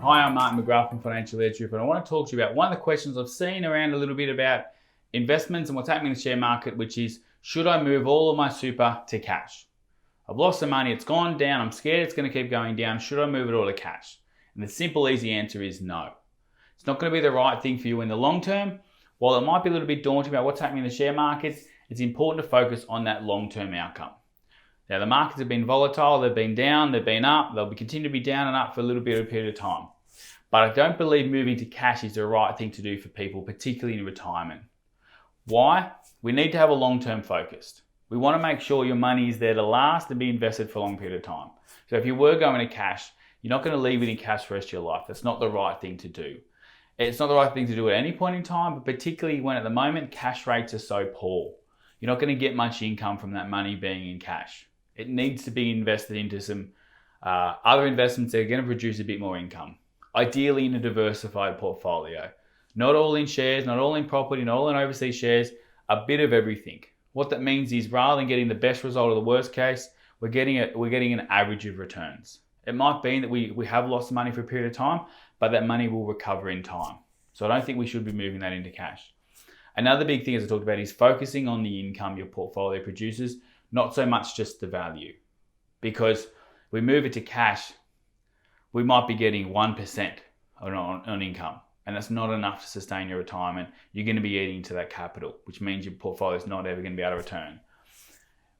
Hi, I'm Martin McGrath from Financial Leadership, and I want to talk to you about one of the questions I've seen around a little bit about investments and what's happening in the share market, which is, should I move all of my super to cash? I've lost some money, it's gone down, I'm scared it's going to keep going down, should I move it all to cash? And the simple, easy answer is no. It's not going to be the right thing for you in the long term. While it might be a little bit daunting about what's happening in the share markets, it's important to focus on that long-term outcome. Now, the markets have been volatile, they've been down, they've been up, they'll continue to be down and up for a little bit of a period of time. But I don't believe moving to cash is the right thing to do for people, particularly in retirement. Why? We need to have a long-term focus. We want to make sure your money is there to last and be invested for a long period of time. So if you were going to cash, you're not going to leave it in cash for the rest of your life. That's not the right thing to do. It's not the right thing to do at any point in time, but particularly when at the moment cash rates are so poor. You're not going to get much income from that money being in cash. It needs to be invested into some other investments that are going to produce a bit more income. Ideally in a diversified portfolio. Not all in shares, not all in property, not all in overseas shares, a bit of everything. What that means is rather than getting the best result or the worst case, we're getting an average of returns. It might be that we have lost money for a period of time, but that money will recover in time. So I don't think we should be moving that into cash. Another big thing, as I talked about, is focusing on the income your portfolio produces, not so much just the value. Because we move it to cash, we might be getting 1% on income, and that's not enough to sustain your retirement. You're going to be eating into that capital, which means your portfolio is not ever going to be able to return.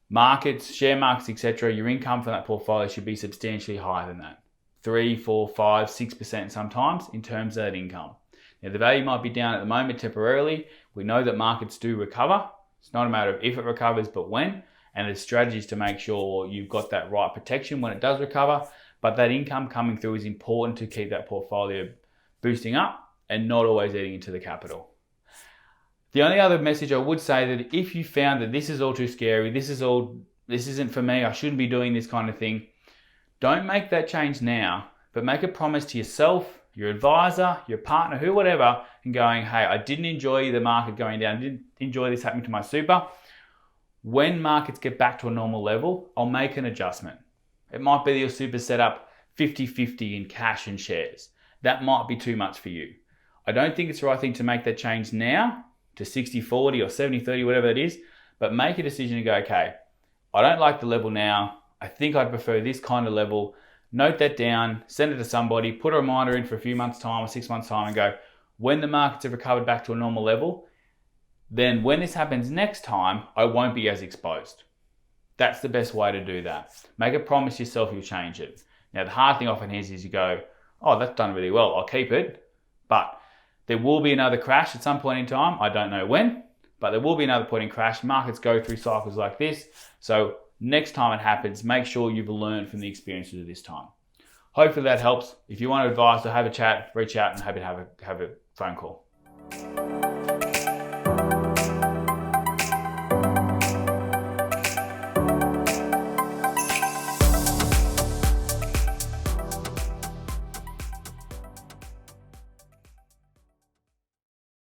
Markets, share markets, etc., your income from that portfolio should be substantially higher than that. 3, 4, 5, 6% sometimes in terms of that income. Now, the value might be down at the moment temporarily. We know that markets do recover. It's not a matter of if it recovers, but when. And there's strategies to make sure you've got that right protection when it does recover. But that income coming through is important to keep that portfolio boosting up and not always eating into the capital. The only other message I would say that if you found that this is all too scary, this isn't for me, I shouldn't be doing this kind of thing, don't make that change now, but make a promise to yourself, your advisor, your partner, who, whatever, and going, hey, I didn't enjoy the market going down, I didn't enjoy this happening to my super. When markets get back to a normal level, I'll make an adjustment. It might be that your super set up 50-50 in cash and shares. That might be too much for you. I don't think it's the right thing to make that change now to 60-40 or 70-30, whatever it is, but make a decision to go, okay, I don't like the level now. I think I'd prefer this kind of level. Note that down, send it to somebody, put a reminder in for a few months' time or 6 months' time and go, when the markets have recovered back to a normal level, then when this happens next time, I won't be as exposed. That's the best way to do that. Make a promise yourself you'll change it. Now, the hard thing often is you go, oh, that's done really well, I'll keep it. But there will be another crash at some point in time. I don't know when, but there will be another point in crash. Markets go through cycles like this. So next time it happens, make sure you've learned from the experiences of this time. Hopefully that helps. If you want advice or have a chat, reach out and happy to have a phone call.